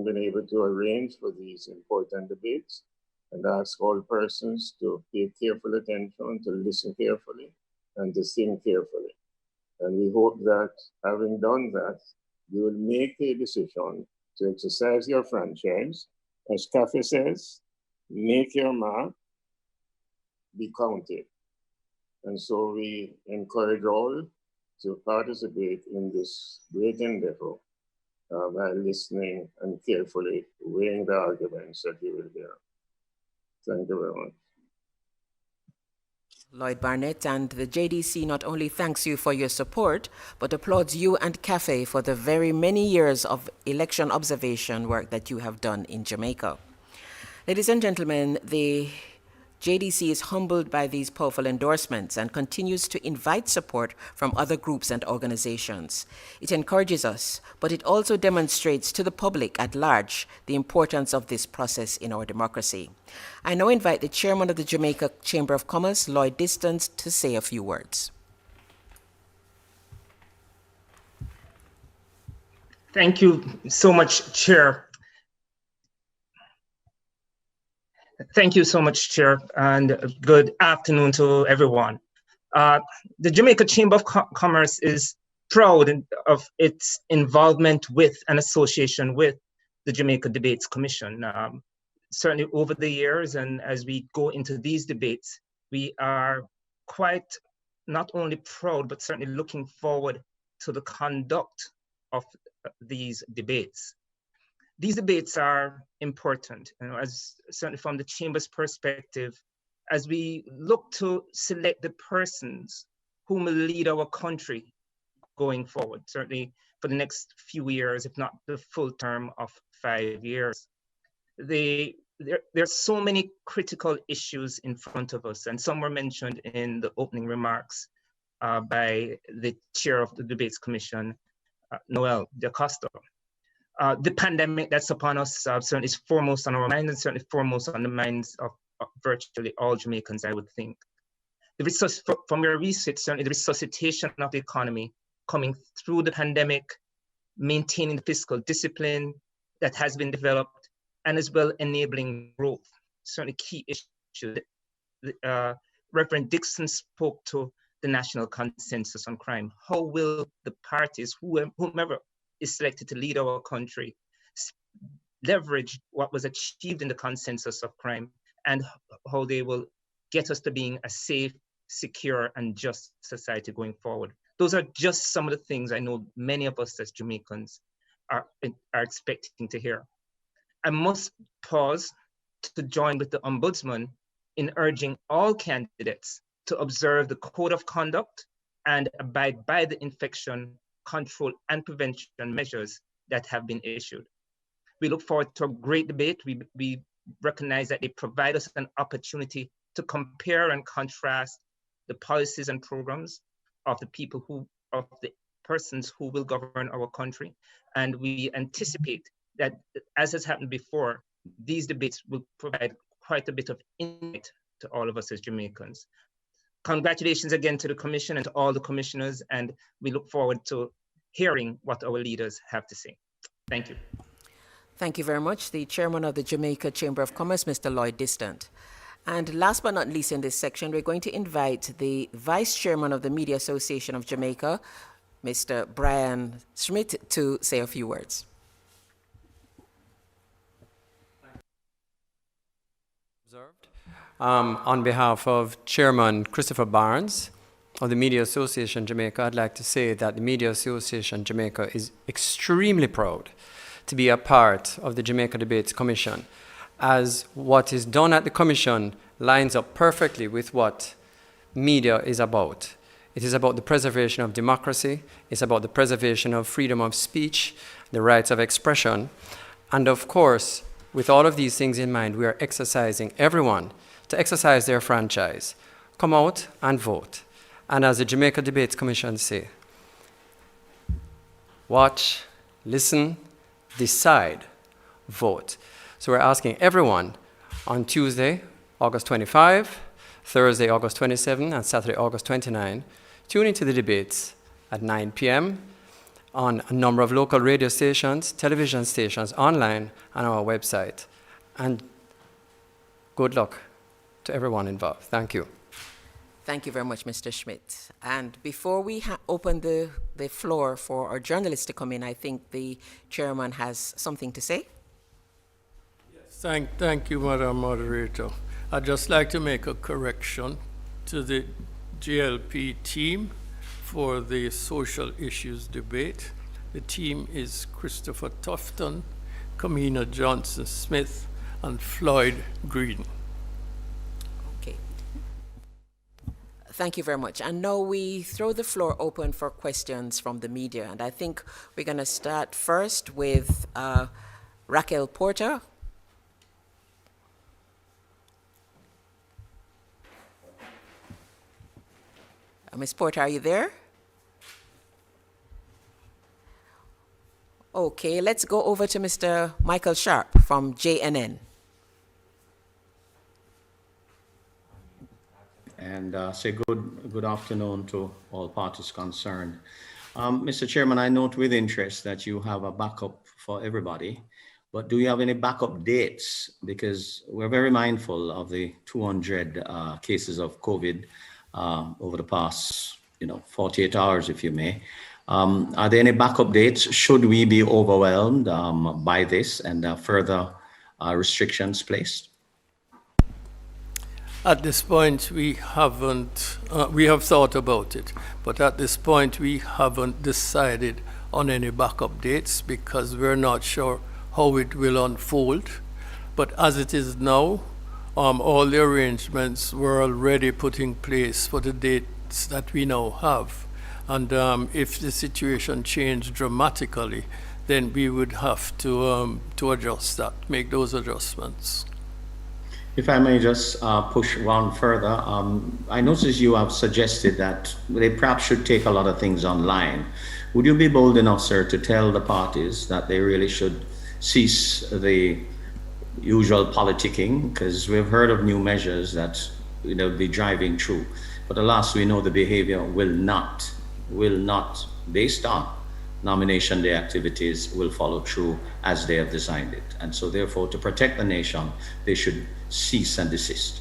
been able to arrange for these important debates, and ask all persons to pay careful attention, to listen carefully, and to think carefully. And we hope that having done that, you will make a decision to exercise your franchise. As Cafe says, make your mark, be counted. And so we encourage all to participate in this great endeavor by listening and carefully weighing the arguments that you will hear. Thank you very much. Lloyd Barnett, and the JDC not only thanks you for your support, but applauds you and CAFE for the very many years of election observation work that you have done in Jamaica. Ladies and gentlemen, the JDC is humbled by these powerful endorsements and continues to invite support from other groups and organizations. It encourages us, but it also demonstrates to the public at large the importance of this process in our democracy. I now invite the chairman of the Jamaica Chamber of Commerce, Lloyd Distant, to say a few words. Thank you so much, Chair. Thank you so much, Chair, and good afternoon to everyone. The Jamaica Chamber of Commerce is proud of its involvement with and association with the Jamaica Debates Commission. Certainly over the years, and as we go into these debates, we are quite not only proud, but certainly looking forward to the conduct of these debates. These debates are important, as certainly from the Chamber's perspective, as we look to select the persons who will lead our country going forward, certainly for the next few years, if not the full term of 5 years. There's so many critical issues in front of us, and some were mentioned in the opening remarks by the chair of the Debates Commission, Noel De Costa. The pandemic that's upon us certainly is foremost on our minds, and certainly foremost on the minds of virtually all Jamaicans, I would think. From your research, certainly the resuscitation of the economy coming through the pandemic, maintaining the fiscal discipline that has been developed, and as well enabling growth, certainly key issue. Reverend Dixon spoke to the national consensus on crime. How will the parties, whomever is selected to lead our country, leverage what was achieved in the consensus of crime, and how they will get us to being a safe, secure, and just society going forward. Those are just some of the things I know many of us as Jamaicans are expecting to hear. I must pause to join with the Ombudsman in urging all candidates to observe the Code of Conduct and abide by the infection control and prevention measures that have been issued. We look forward to a great debate. We recognize that they provide us an opportunity to compare and contrast the policies and programs of the persons who will govern our country. And we anticipate that, as has happened before, these debates will provide quite a bit of insight to all of us as Jamaicans. Congratulations again to the Commission and to all the commissioners, and we look forward to hearing what our leaders have to say. Thank you. Thank you very much. The chairman of the Jamaica Chamber of Commerce, Mr. Lloyd Distant. And last but not least in this section, we're going to invite the vice chairman of the Media Association of Jamaica, Mr. Brian Schmidt, to say a few words. On behalf of Chairman Christopher Barnes of the Media Association Jamaica, I'd like to say that the Media Association Jamaica is extremely proud to be a part of the Jamaica Debates Commission, as what is done at the Commission lines up perfectly with what media is about. It is about the preservation of democracy, it's about the preservation of freedom of speech, the rights of expression, and of course, with all of these things in mind, we are exercising everyone to exercise their franchise. Come out and vote. And as the Jamaica Debates Commission say, watch, listen, decide, vote. So we're asking everyone on Tuesday, August 25, Thursday, August 27, and Saturday, August 29, tune into the debates at 9 p.m. on a number of local radio stations, television stations, online, and our website. And good luck to everyone involved. Thank you. Thank you very much, Mr. Schmidt. And before we open the floor for our journalists to come in, I think the chairman has something to say. Yes, thank you, Madam Moderator. I'd just like to make a correction to the GLP team for the social issues debate. The team is Christopher Tufton, Kamina Johnson-Smith, and Floyd Green. Okay. Thank you very much. And now we throw the floor open for questions from the media. And I think we're going to start first with Raquel Porter. Ms. Porter, are you there? Okay, let's go over to Mr. Michael Sharp from JNN. And say good afternoon to all parties concerned. Mr. Chairman, I note with interest that you have a backup for everybody, but do you have any backup dates? Because we're very mindful of the 200 cases of COVID over the past, 48 hours, if you may. Are there any backup dates? Should we be overwhelmed by this and further restrictions placed? At this point, we haven't, we have thought about it, but at this point, we haven't decided on any backup dates because we're not sure how it will unfold. But as it is now, all the arrangements were already put in place for the dates that we now have. And if the situation changed dramatically, then we would have to adjust that, make those adjustments. If I may just push one further, I noticed you have suggested that they perhaps should take a lot of things online. Would you be bold enough, sir, to tell the parties that they really should cease the usual politicking? Because we've heard of new measures that be driving through, but alas, we know the behavior will not, based on nomination day activities, will follow through as they have designed it. And so therefore, to protect the nation, they should cease and desist.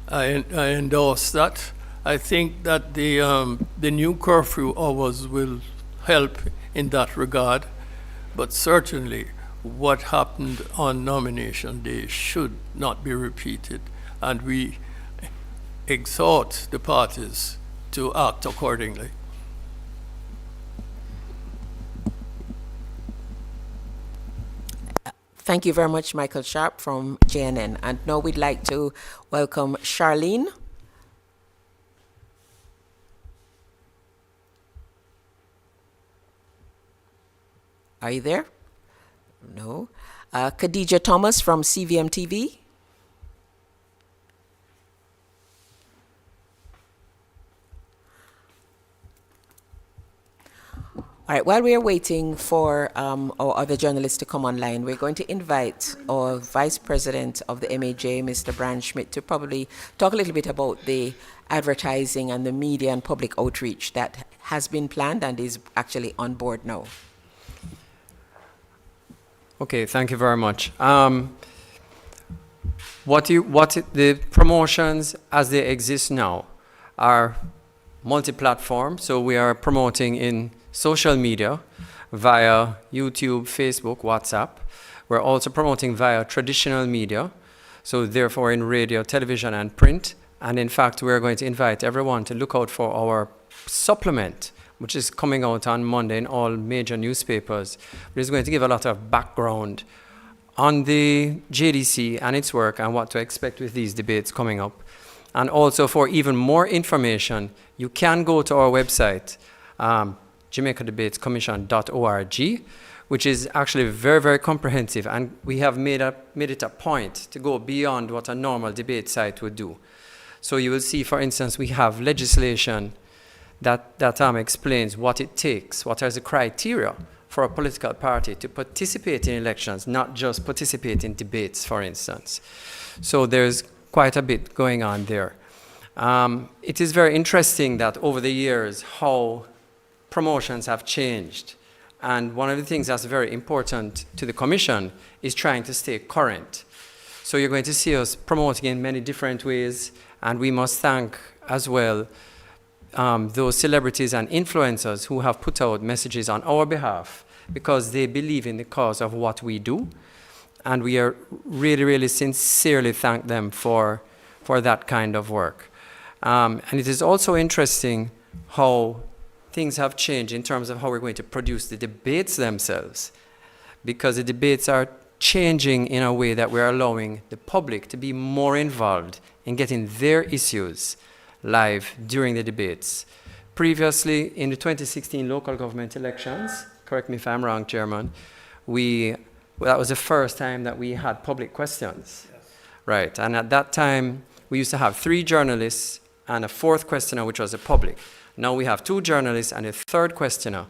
I endorse that. I think that the new curfew hours will help in that regard, but certainly what happened on nomination day should not be repeated, and we exhort the parties to act accordingly. Thank you very much, Michael Sharp from JNN. And now we'd like to welcome Charlene. Are you there? No. Khadija Thomas from CVM TV. All right, while we are waiting for our other journalists to come online, we're going to invite our Vice President of the MAJ, Mr. Brian Schmidt, to probably talk a little bit about the advertising and the media and public outreach that has been planned and is actually on board now. Okay, thank you very much. The promotions as they exist now are multi-platform, so we are promoting in social media via YouTube, Facebook, WhatsApp. We're also promoting via traditional media, so therefore in radio, television, and print. And in fact, we're going to invite everyone to look out for our supplement, which is coming out on Monday in all major newspapers. It's going to give a lot of background on the JDC and its work and what to expect with these debates coming up. And also for even more information, you can go to our website, JamaicaDebatesCommission.org, which is actually very, very comprehensive. And we have made it a point to go beyond what a normal debate site would do. So you will see, for instance, we have legislation that explains what it takes, what are the criteria for a political party to participate in elections, not just participate in debates, for instance. So there's quite a bit going on there. It is very interesting that over the years how promotions have changed. And one of the things that's very important to the Commission is trying to stay current. So you're going to see us promoting in many different ways, and we must thank as well those celebrities and influencers who have put out messages on our behalf because they believe in the cause of what we do. And we are really, really sincerely thank them for that kind of work. And it is also interesting how things have changed in terms of how we're going to produce the debates themselves, because the debates are changing in a way that we're allowing the public to be more involved in getting their issues live during the debates. Previously, in the 2016 local government elections, correct me if I'm wrong, Chairman, that was the first time that we had public questions. Yes. Right, and at that time, we used to have 3 journalists and a 4th questioner, which was the public. Now we have 2 journalists and a 3rd questioner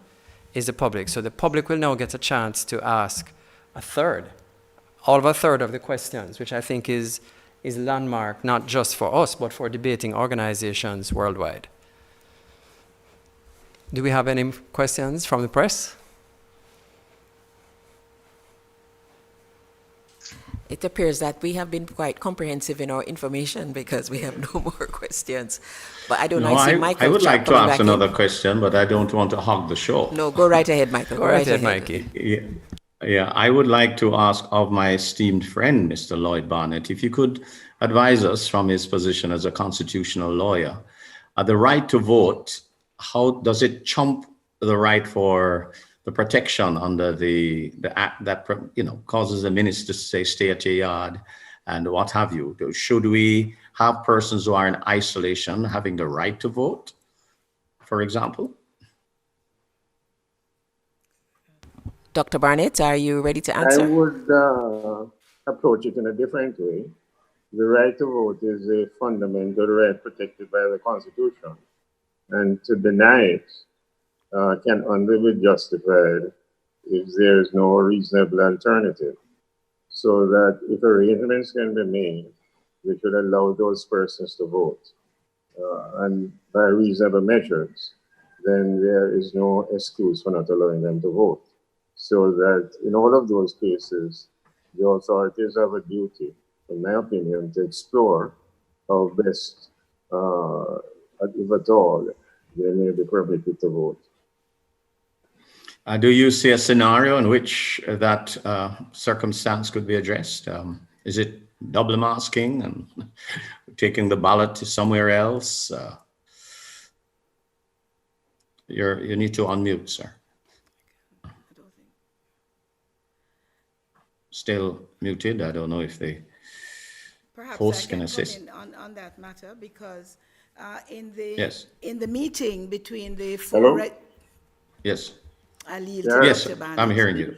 is the public. So the public will now get a chance to ask all of a third of the questions, which I think is landmark, not just for us, but for debating organizations worldwide. Do we have any questions from the press? It appears that we have been quite comprehensive in our information because we have no more questions. But I don't know. I see Michael. I would like to ask another question, but I don't want to hog the show. No, go right ahead, Michael. Go right ahead, Mikey. Yeah, I would like to ask of my esteemed friend, Mr. Lloyd Barnett, if you could advise us from his position as a constitutional lawyer, the right to vote, how does it trump the right for the protection under the act that causes the minister to say stay at your yard and what have you? Should we have persons who are in isolation having the right to vote, for example? Dr. Barnett, are you ready to answer? I would approach it in a different way. The right to vote is a fundamental right protected by the Constitution, and to deny it can only be justified if there is no reasonable alternative. So that if arrangements can be made, we should allow those persons to vote. And by reasonable measures, then there is no excuse for not allowing them to vote. So that in all of those cases, the authorities have a duty, in my opinion, to explore how best, if at all, they may be permitted to vote. Do you see a scenario in which that circumstance could be addressed? Is it double masking and taking the ballot to somewhere else? You need to unmute, sir. Still muted. I don't know if the host can assist. On that matter, because in the yes. in the meeting between the four. Yes. Yes, I'm hearing you.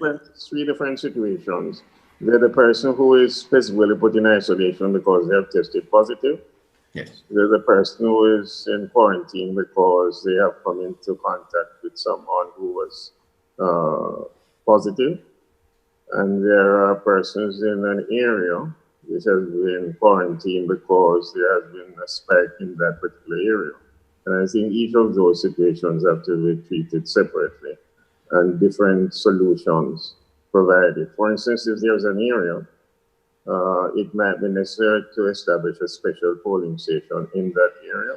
3 different situations. There's the person who is specifically put in isolation because they have tested positive. Yes. There's the person who is in quarantine because they have come into contact with someone who was positive. And there are persons in an area which has been quarantined because there has been a spike in that particular area. And I think each of those situations have to be treated separately and different solutions provided. For instance, if there's an area, it might be necessary to establish a special polling station in that area.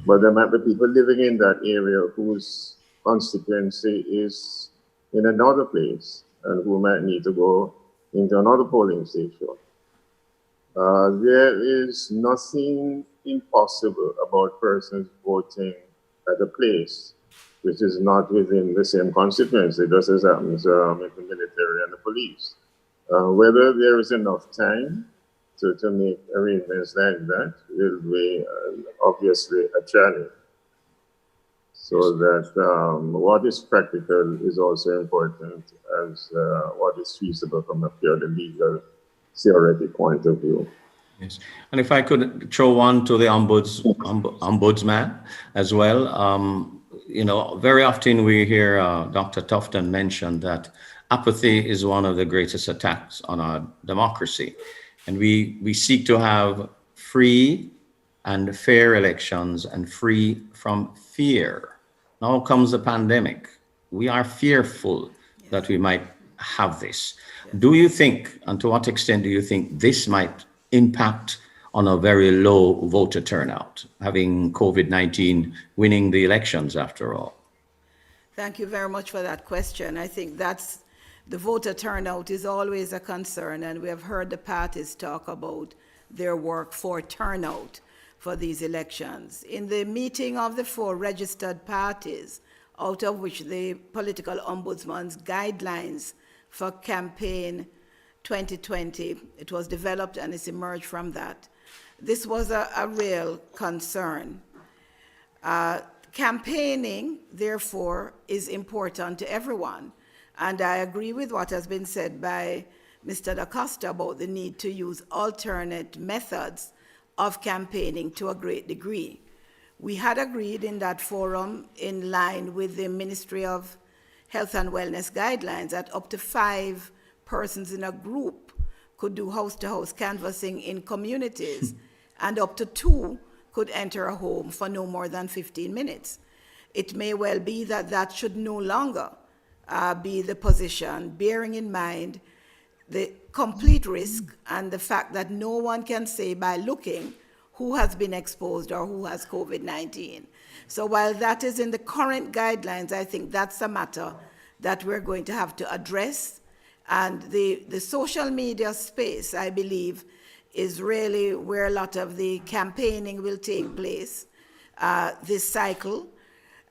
But there might be people living in that area whose constituency is in another place and who might need to go into another polling station. There is nothing impossible about persons voting at a place which is not within the same constituency, just as happens with the military and the police. Whether there is enough time to make arrangements like that will be obviously a challenge. So that what is practical is also important as what is feasible from a purely legal, theoretic point of view. Yes, and if I could throw one to the ombudsman as well. Very often we hear Dr. Tufton mention that apathy is one of the greatest attacks on our democracy. And we seek to have free and fair elections and free from fear Now comes the pandemic. We are fearful that we might have this. Do you think, and to what extent do you think this might impact on a very low voter turnout, having COVID-19 winning the elections after all? Thank you very much for that question. I think that's the voter turnout is always a concern, and we have heard the parties talk about their work for turnout for these elections. In the meeting of the 4 registered parties, out of which the political ombudsman's guidelines for campaign 2020, it was developed and it's emerged from that. This was a real concern. Campaigning, therefore, is important to everyone. And I agree with what has been said by Mr. Da Costa about the need to use alternate methods of campaigning to a great degree. We had agreed in that forum, in line with the Ministry of Health and Wellness guidelines, that up to 5 persons in a group could do house-to-house canvassing in communities, and up to 2 could enter a home for no more than 15 minutes. It may well be that that should no longer be the position, bearing in mind the complete risk and the fact that no one can say by looking who has been exposed or who has COVID-19. So while that is in the current guidelines, I think that's a matter that we're going to have to address. And the social media space, I believe, is really where a lot of the campaigning will take place this cycle.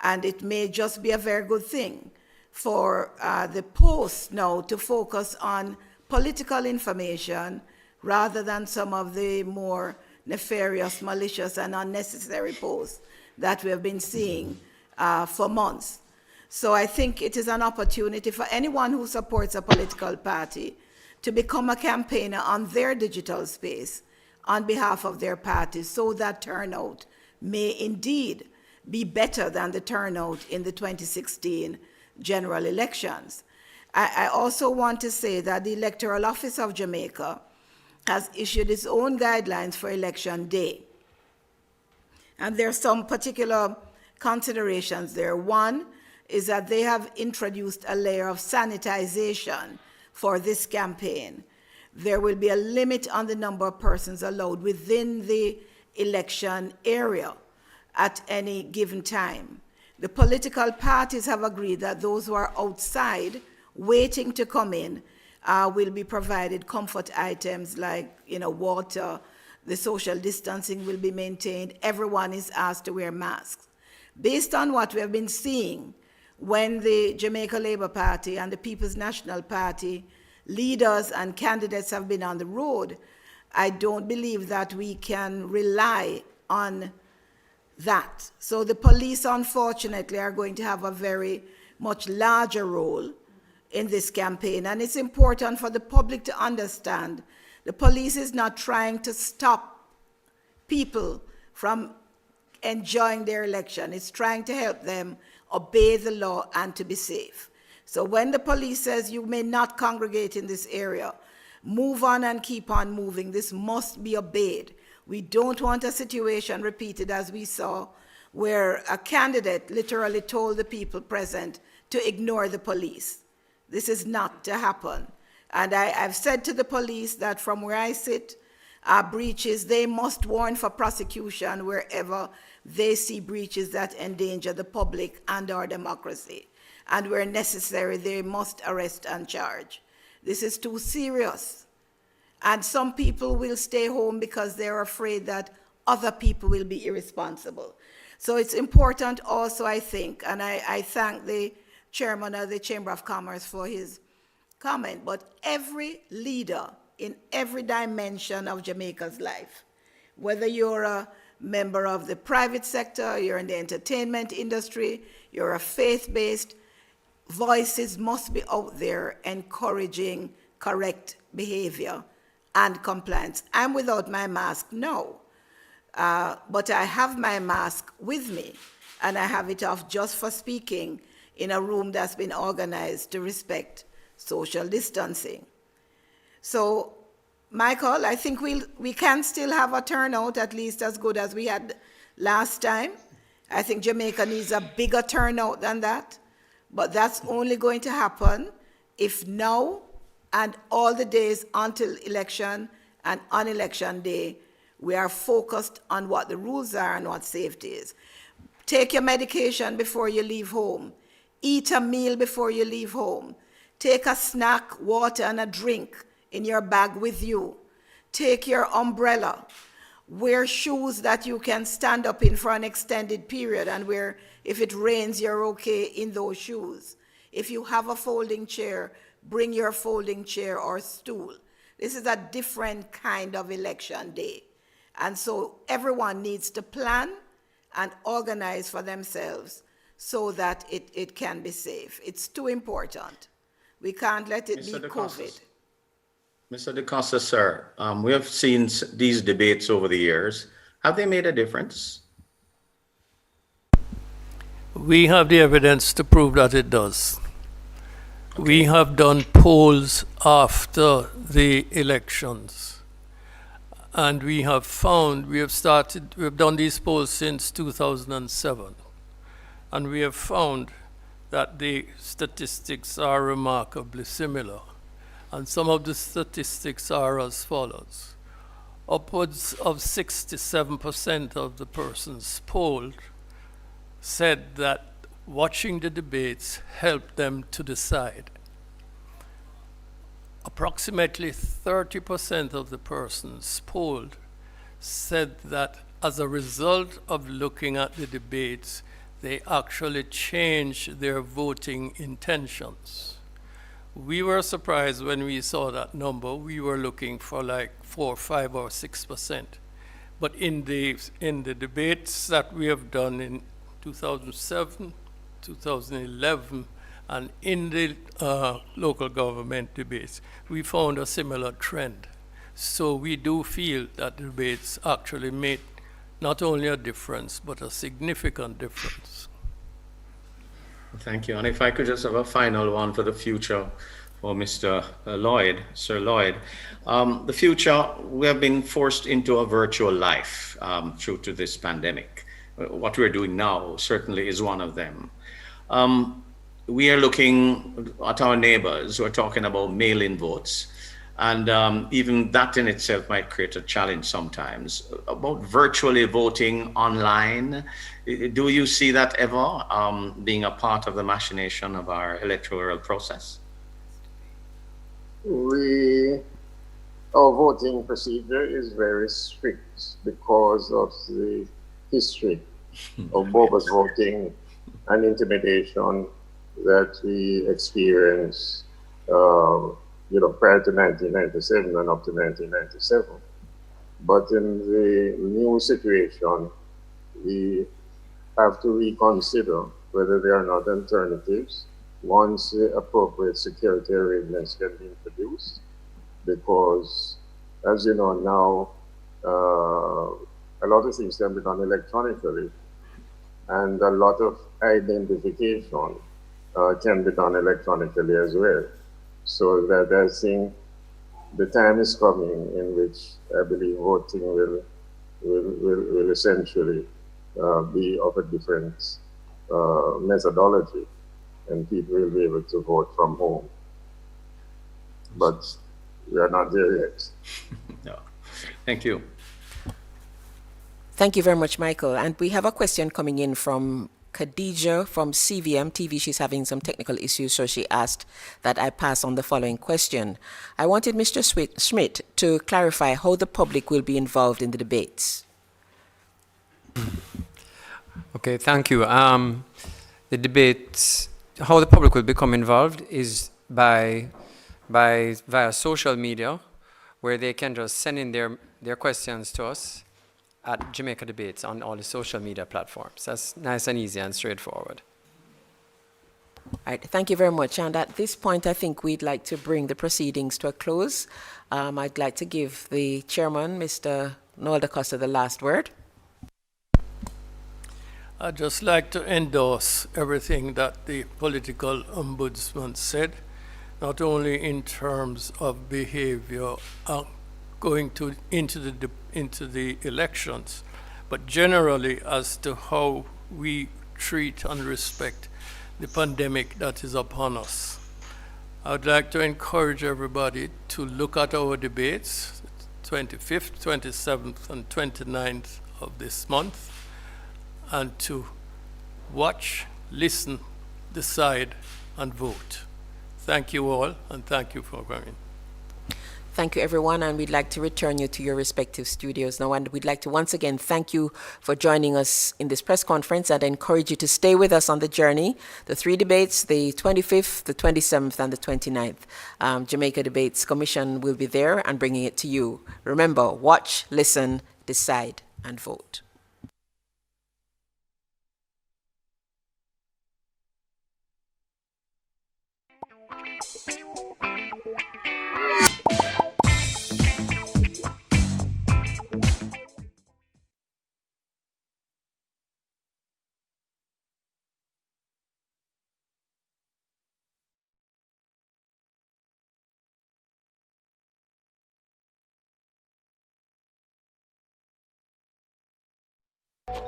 And it may just be a very good thing for the posts now to focus on political information rather than some of the more nefarious, malicious, and unnecessary posts that we have been seeing for months. So I think it is an opportunity for anyone who supports a political party to become a campaigner on their digital space on behalf of their party, so that turnout may indeed be better than the turnout in the 2016 general elections. I also want to say that the Electoral Office of Jamaica has issued its own guidelines for election day. And there are some particular considerations there. One is that they have introduced a layer of sanitization for this campaign. There will be a limit on the number of persons allowed within the election area at any given time. The political parties have agreed that those who are outside waiting to come in will be provided comfort items like water. The social distancing will be maintained. Everyone is asked to wear masks. Based on what we have been seeing when the Jamaica Labour Party and the People's National Party leaders and candidates have been on the road, I don't believe that we can rely on that. So the police, unfortunately, are going to have a very much larger role in this campaign. And it's important for the public to understand the police is not trying to stop people from enjoying their election. It's trying to help them obey the law and to be safe. So when the police says you may not congregate in this area, move on and keep on moving. This must be obeyed. We don't want a situation repeated as we saw where a candidate literally told the people present to ignore the police. This is not to happen. And I've said to the police that from where I sit, breaches, they must warn for prosecution wherever they see breaches that endanger the public and our democracy. And where necessary, they must arrest and charge. This is too serious. And some people will stay home because they're afraid that other people will be irresponsible. So it's important also, I think, and I thank the chairman of the Chamber of Commerce for his comment, but every leader in every dimension of Jamaica's life, whether you're a member of the private sector, you're in the entertainment industry, you're a faith-based, voices must be out there encouraging correct behavior and compliance. I'm without my mask, no, but I have my mask with me, and I have it off just for speaking in a room that's been organized to respect social distancing. So, Michael, I think we can still have a turnout at least as good as we had last time. I think Jamaica needs a bigger turnout than that, but that's only going to happen if now and all the days until election and on election day, we are focused on what the rules are and what safety is. Take your medication before you leave home. Eat a meal before you leave home. Take a snack, water, and a drink in your bag with you. Take your umbrella. Wear shoes that you can stand up in for an extended period and where if it rains, you're okay in those shoes. If you have a folding chair, bring your folding chair or stool. This is a different kind of election day. And so everyone needs to plan and organize for themselves so that it can be safe. It's too important. We can't let it be COVID. Mr. DaCosta, sir, we have seen these debates over the years. Have they made a difference? We have the evidence to prove that it does. Okay. We have done polls after the elections, and we have found, we have done these polls since 2007, and we have found that the statistics are remarkably similar. And some of the statistics are as follows. Upwards of 67% of the persons polled said that watching the debates helped them to decide. Approximately 30% of the persons polled said that as a result of looking at the debates, they actually changed their voting intentions. We were surprised when we saw that number. We were looking for like 4, 5, or 6%. But in the debates that we have done in 2007, 2011, and in the local government debates, we found a similar trend. So we do feel that debates actually made not only a difference, but a significant difference. Thank you. And if I could just have a final one for the future for Mr. Lloyd, Sir Lloyd. The future, we have been forced into a virtual life due to this pandemic. What we're doing now certainly is one of them. We are looking at our neighbors who are talking about mail-in votes. And even that in itself might create a challenge sometimes. About virtually voting online, do you see that ever being a part of the machination of our electoral process? Our voting procedure is very strict because of the history of bogus voting and intimidation that we experienced prior to 1997 and up to 1997. But in the new situation, we have to reconsider whether there are not alternatives once the appropriate security arrangements can be introduced. Because, as you know now, a lot of things can be done electronically, and a lot of identification can be done electronically as well. So that I think the time is coming in which I believe voting will essentially be of a different methodology, and people will be able to vote from home. But we are not there yet. No. Thank you. Thank you very much, Michael. And we have a question coming in from Khadija from CVM TV. She's having some technical issues, so she asked that I pass on the following question. I wanted Mr. Schmidt to clarify how the public will be involved in the debates. Okay, thank you. The debates, how the public will become involved is via social media, where they can just send in their questions to us at Jamaica Debates on all the social media platforms. That's nice and easy and straightforward. All right, thank you very much. And at this point, I think we'd like to bring the proceedings to a close. I'd like to give the chairman, Mr. Noel DaCosta, the last word. I'd just like to endorse everything that the political ombudsman said, not only in terms of behavior going into the elections, but generally as to how we treat and respect the pandemic that is upon us. I would like to encourage everybody to look at our debates, 25th, 27th, and 29th of this month, and to watch, listen, decide, and vote. Thank you all, and thank you for coming. Thank you, everyone, and we'd like to return you to your respective studios now. And we'd like to once again thank you for joining us in this press conference and encourage you to stay with us on the journey. The 3 debates, the 25th, the 27th, and the 29th. Jamaica Debates Commission will be there and bringing it to you. Remember, watch, listen, decide, and vote.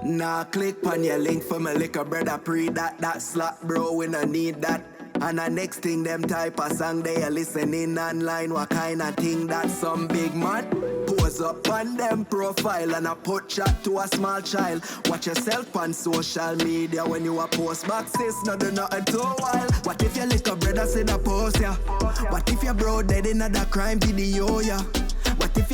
Nah, click on your link for my liquor brother pre that slot bro, we no need that. And the next thing them type a song they are listening online, what kind of thing that some big man pose up on them profile and a put chat to a small child. Watch yourself on social media when you a post boxes, no do nothing too wild. What if your liquor brother said a post ya? What if your bro dead in another crime video ya?